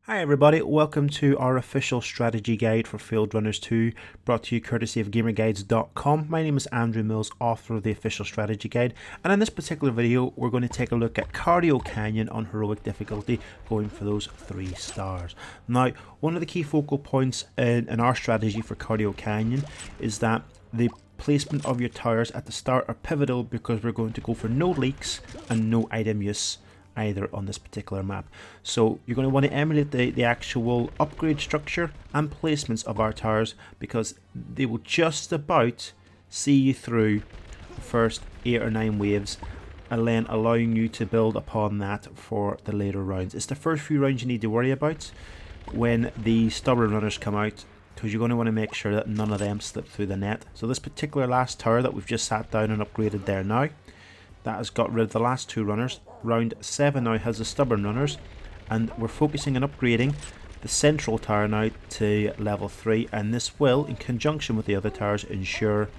Hi everybody, welcome to our official strategy guide for Fieldrunners 2, brought to you courtesy of GamerGuides.com. My name is Andrew Mills, author of the official strategy guide, and in this particular video we're going to take a look at Cardio Canyon on heroic difficulty, going for those 3 stars. Now, one of the key focal points in our strategy for Cardio Canyon is that the placement of your towers at the start are pivotal, because we're going to go for no leaks and no item use either on this particular map. So you're going to want to emulate the actual upgrade structure and placements of our towers, because they will just about see you through the first 8 or 9 waves, and then allowing you to build upon that for the later rounds. It's the first few rounds you need to worry about when the stubborn runners come out, because you're going to want to make sure that none of them slip through the net. So this particular last tower that we've just sat down and upgraded there now, that has got rid of the last 2 runners. Round 7 now has the stubborn runners, and we're focusing on upgrading the central tower now to level 3, and this will, in conjunction with the other towers, ensure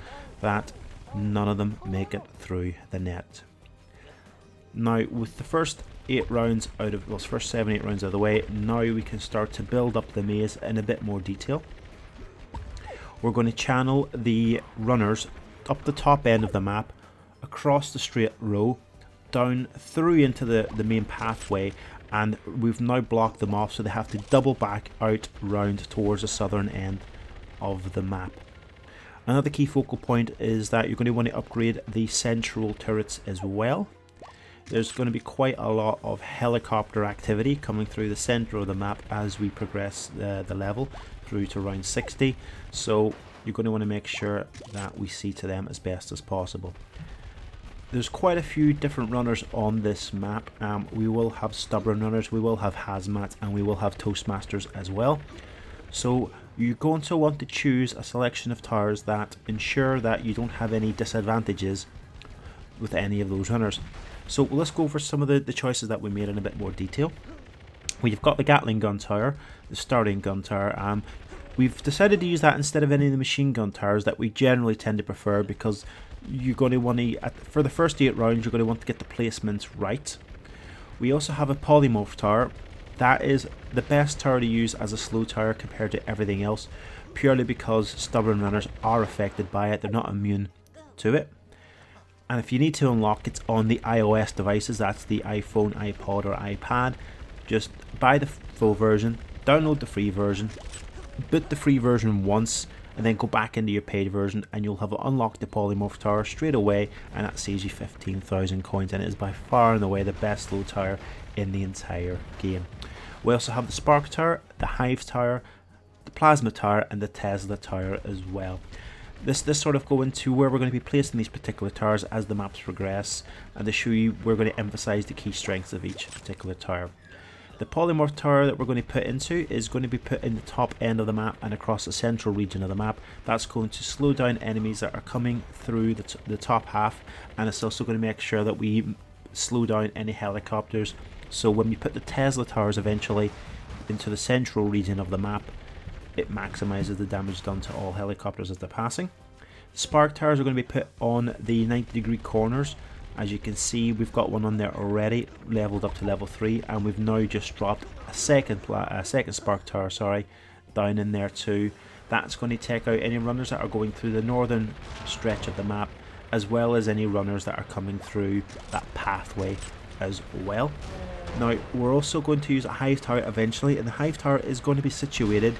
that none of them make it through the net. Now, with the first 8 rounds out of, well, first 7-8 rounds out of the way, now we can start to build up the maze in a bit more detail. We're going to channel the runners up the top end of the map, across the straight row, down through into the main pathway, and we've now blocked them off, so they have to double back out round towards the southern end of the map. Another key focal point is that you're going to want to upgrade the central turrets as well. There's going to be quite a lot of helicopter activity coming through the center of the map as we progress the level through to round 60, so you're going to want to make sure that we see to them as best as possible. There's quite a few different runners on this map. We will have stubborn runners, we will have hazmat, and we will have toastmasters as well. So you're going to want to choose a selection of towers that ensure that you don't have any disadvantages with any of those runners. So let's go over some of the choices that we made in a bit more detail. We've got the Gatling gun tower, the starting gun tower. We've decided to use that instead of any of the machine gun towers that we generally tend to prefer, because you're going to want to, for the first 8 rounds, you're going to want to get the placements right. We also have a polymorph tower. That is the best tower to use as a slow tower compared to everything else, purely because stubborn runners are affected by it. They're not immune to it. And if you need to unlock it on the iOS devices, that's the iPhone, iPod or iPad, just buy the full version, download the free version, boot the free version once, and then go back into your paid version, and you'll have unlocked the polymorph tower straight away, and that saves you 15,000 coins, and it is by far and away the best slow tower in the entire game. We also have the spark tower, the hive tower, the plasma tower, and the Tesla tower as well. This sort of go into where we're going to be placing these particular towers as the maps progress, and to show you, we're going to emphasize the key strengths of each particular tower. The polymorph tower that we're going to put into is going to be put in the top end of the map and across the central region of the map. That's going to slow down enemies that are coming through the top half, and it's also going to make sure that we slow down any helicopters. So when we put the Tesla towers eventually into the central region of the map, it maximizes the damage done to all helicopters as they're passing. The spark towers are going to be put on the 90-degree corners. As you can see, we've got one on there already, leveled up to level 3, and we've now just dropped a second spark tower, down in there too. That's going to take out any runners that are going through the northern stretch of the map, as well as any runners that are coming through that pathway as well. Now, we're also going to use a hive tower eventually, and the hive tower is going to be situated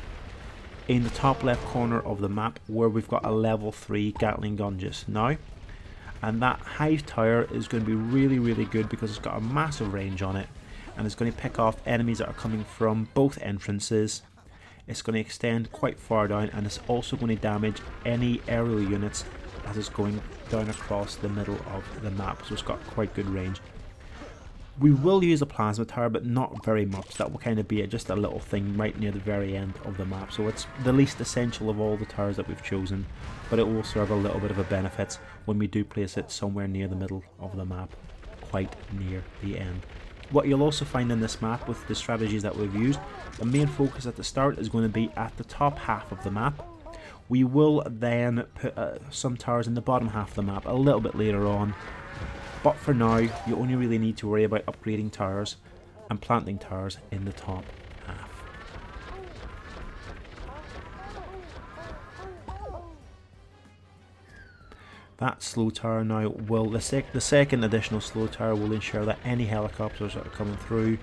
in the top left corner of the map, where we've got a level 3 Gatling gun just now. And that hive tower is going to be really good, because it's got a massive range on it, and it's going to pick off enemies that are coming from both entrances. It's going to extend quite far down, and it's also going to damage any aerial units as it's going down across the middle of the map, so it's got quite good range. We will use a plasma tower, but not very much. That will kind of be just a little thing right near the very end of the map, so it's the least essential of all the towers that we've chosen, but it will serve a little bit of a benefit when we do place it somewhere near the middle of the map, quite near the end. What you'll also find in this map with the strategies that we've used, the main focus at the start is going to be at the top half of the map. We will then put some towers in the bottom half of the map a little bit later on, but for now you only really need to worry about upgrading towers and planting towers in the top half. That slow tower now will, the second additional slow tower will ensure that any helicopters that are coming through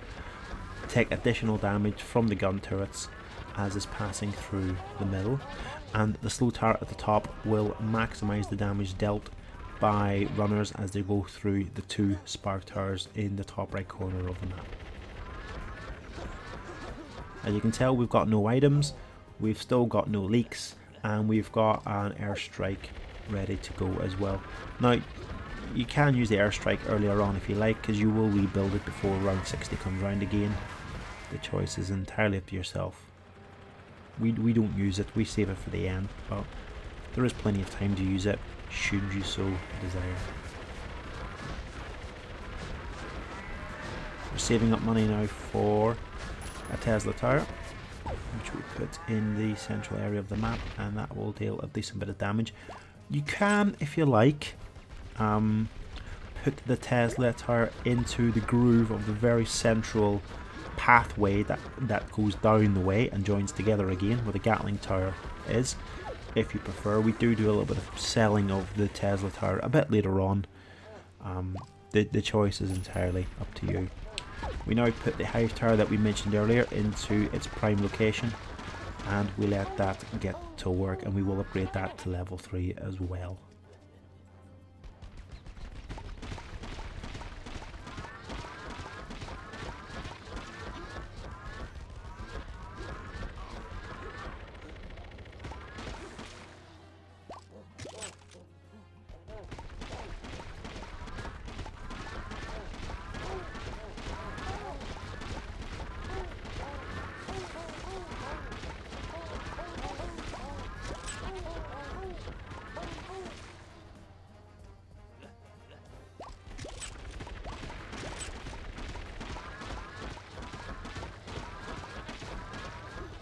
take additional damage from the gun turrets as is passing through the middle, and the slow tower at the top will maximise the damage dealt by runners as they go through the 2 spark towers in the top right corner of the map. As you can tell, we've got no items, we've still got no leaks, and we've got an airstrike ready to go as well. Now, you can use the airstrike earlier on if you like, because you will rebuild it before round 60 comes round again. The choice is entirely up to yourself. We don't use it, we save it for the end, but there is plenty of time to use it should you so desire. We're saving up money now for a Tesla tower, which we put in the central area of the map, and that will deal a decent bit of damage. You can, if you like, put the Tesla tower into the groove of the very central pathway that goes down the way and joins together again where the Gatling tower is, if you prefer. We do a little bit of selling of the Tesla tower a bit later on. The choice is entirely up to you. We now put the hive tower that we mentioned earlier into its prime location, and we let that get to work, and we will upgrade that to level 3 as well.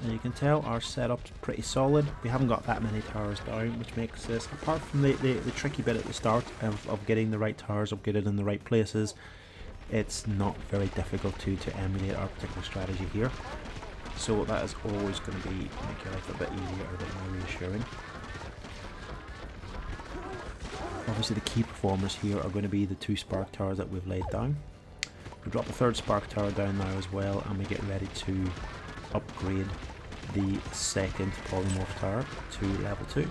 And you can tell our setup's pretty solid. We haven't got that many towers down, which makes this, apart from the tricky bit at the start of getting the right towers upgraded in the right places, it's not very difficult to emulate our particular strategy here. So that is always going to make your life a bit easier, a bit more reassuring. Obviously the key performers here are going to be the 2 spark towers that we've laid down. We drop the 3rd spark tower down now as well, and we get ready to upgrade the 2nd polymorph tower to level 2.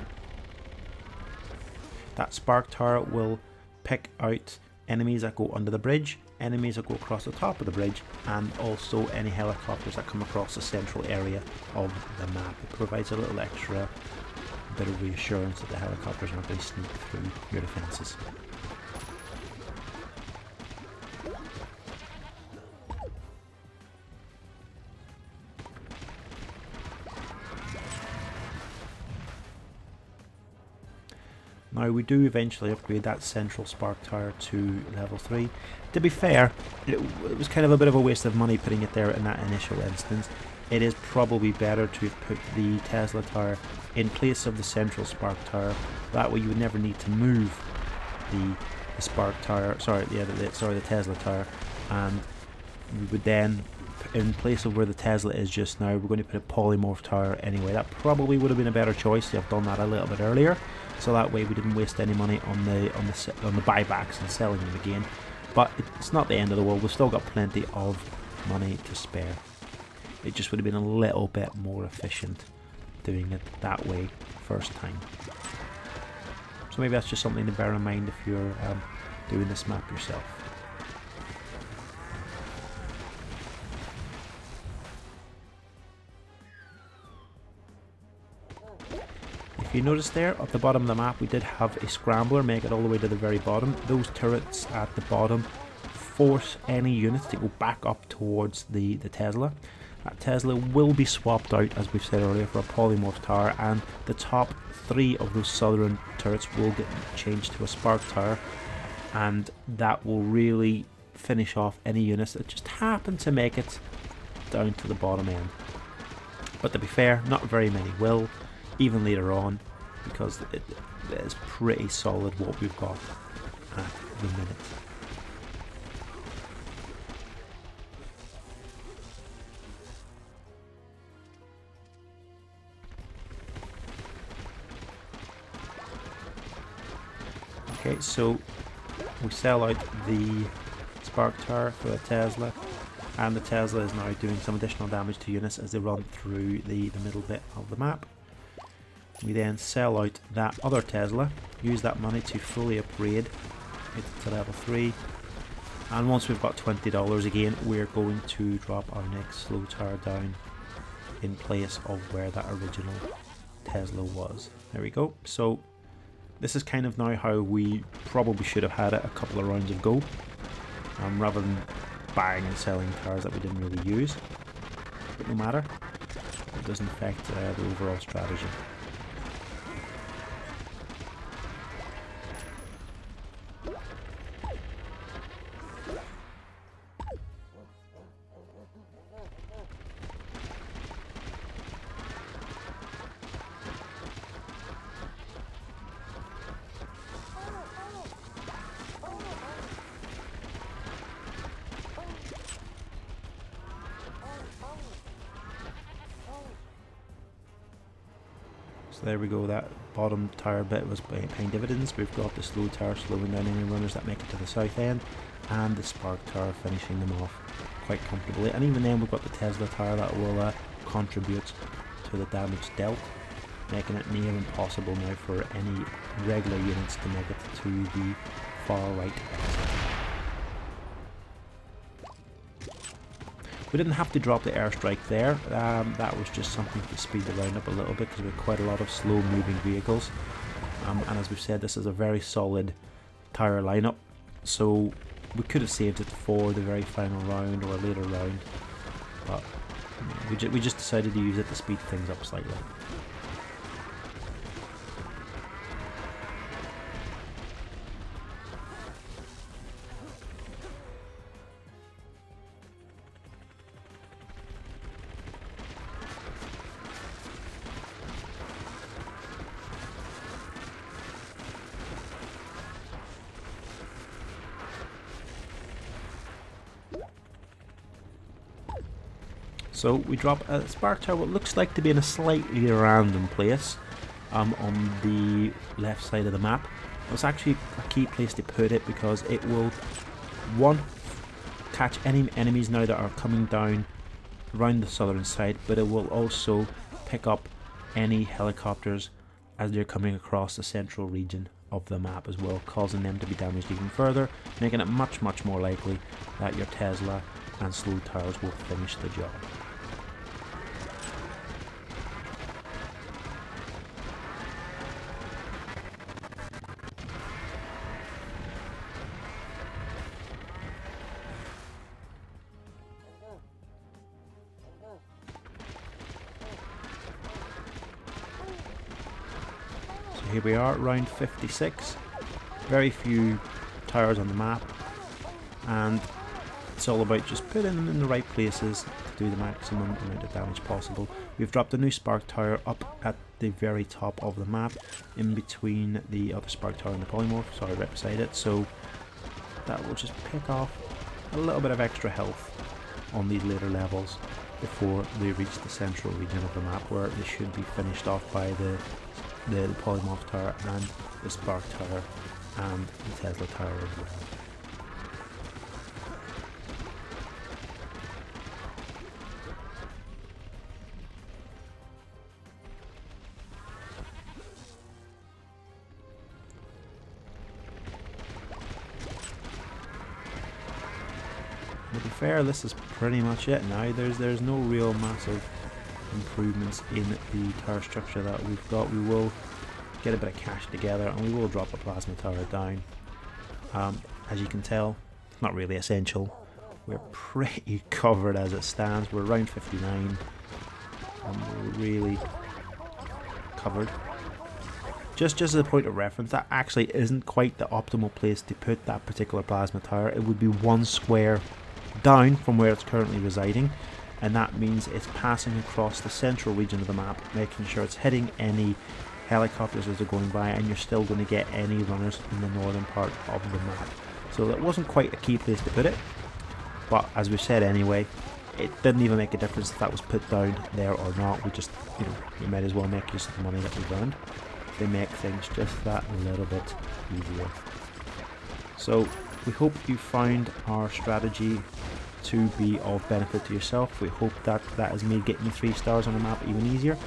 That spark tower will pick out enemies that go under the bridge, enemies that go across the top of the bridge, and also any helicopters that come across the central area of the map. It provides a little extra bit of reassurance that the helicopters aren't going to sneak through your defences. Now we do eventually upgrade that central spark tower to level 3. To be fair, it was kind of a bit of a waste of money putting it there in that initial instance. It is probably better to put the Tesla tower in place of the central spark tower. That way you would never need to move the spark tower, the Tesla tower, and we would then, in place of where the Tesla is just now, we're going to put a polymorph tower anyway. That probably would have been a better choice to have done that a little bit earlier, so that way we didn't waste any money on the buybacks and selling them again. But it's not the end of the world. We've still got plenty of money to spare. It just would have been a little bit more efficient doing it that way first time. So maybe that's just something to bear in mind if you're doing this map yourself. If you notice there, at the bottom of the map, we did have a scrambler make it all the way to the very bottom. Those turrets at the bottom force any units to go back up towards the Tesla. That Tesla will be swapped out, as we've said earlier, for a polymorph tower, and the top 3 of those southern turrets will get changed to a spark tower, and that will really finish off any units that just happen to make it down to the bottom end. But to be fair, not very many will, even later on, because it is pretty solid what we've got at the minute. Okay, so we sell out the spark tower for the Tesla, and the Tesla is now doing some additional damage to units as they run through the middle bit of the map. We then sell out that other Tesla, use that money to fully upgrade it to level 3, and once we've got $20 again, we're going to drop our next slow tower down in place of where that original Tesla was. There we go. So this is kind of now how we probably should have had it a couple of rounds ago, rather than buying and selling towers that we didn't really use. But no matter, it doesn't affect the overall strategy. So there we go, that bottom tower bit was paying dividends. We've got the slow tower slowing down any runners that make it to the south end, and the spark tower finishing them off quite comfortably. And even then we've got the Tesla tower that will contribute to the damage dealt, making it near impossible now for any regular units to make it to the far right exit. We didn't have to drop the airstrike there, that was just something to speed the round up a little bit because we have quite a lot of slow moving vehicles, and as we've said, this is a very solid tower lineup, so we could have saved it for the very final round or a later round, but we just decided to use it to speed things up slightly. So we drop a spark tower, what looks like to be in a slightly random place on the left side of the map. It's actually a key place to put it because it will, one, catch any enemies now that are coming down around the southern side, but it will also pick up any helicopters as they're coming across the central region of the map as well, causing them to be damaged even further, making it much more likely that your Tesla and slow towers will finish the job. Here we are, round 56, very few towers on the map, and it's all about just putting them in the right places to do the maximum amount of damage possible. We've dropped a new spark tower up at the very top of the map, in between the other spark tower and the polymorph, sorry, right beside it, so that will just pick off a little bit of extra health on these later levels before they reach the central region of the map, where they should be finished off by the polymorph tower and the spark tower and the Tesla tower as well. To be fair, this is pretty much it now. There's no real massive improvements in the tower structure that we've got. We will get a bit of cash together and we will drop a plasma tower down. As you can tell, it's not really essential. We're pretty covered as it stands. We're around 59 and we're really covered. Just as a point of reference, that actually isn't quite the optimal place to put that particular plasma tower. It would be one square down from where it's currently residing, and that means it's passing across the central region of the map, making sure it's hitting any helicopters as they're going by, and you're still going to get any runners in the northern part of the map. So that wasn't quite a key place to put it, but as we said anyway, it didn't even make a difference if that was put down there or not. We just, we might as well make use of the money that we've earned. they make things just that little bit easier. So we hope you found our strategy to be of benefit to yourself. We hope that that has made getting the 3 stars on the map even easier.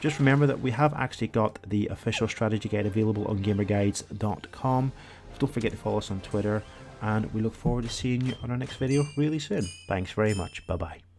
Just remember that we have actually got the official strategy guide available on gamerguides.com. Don't forget to follow us on Twitter, and we look forward to seeing you on our next video really soon. Thanks very much. Bye bye.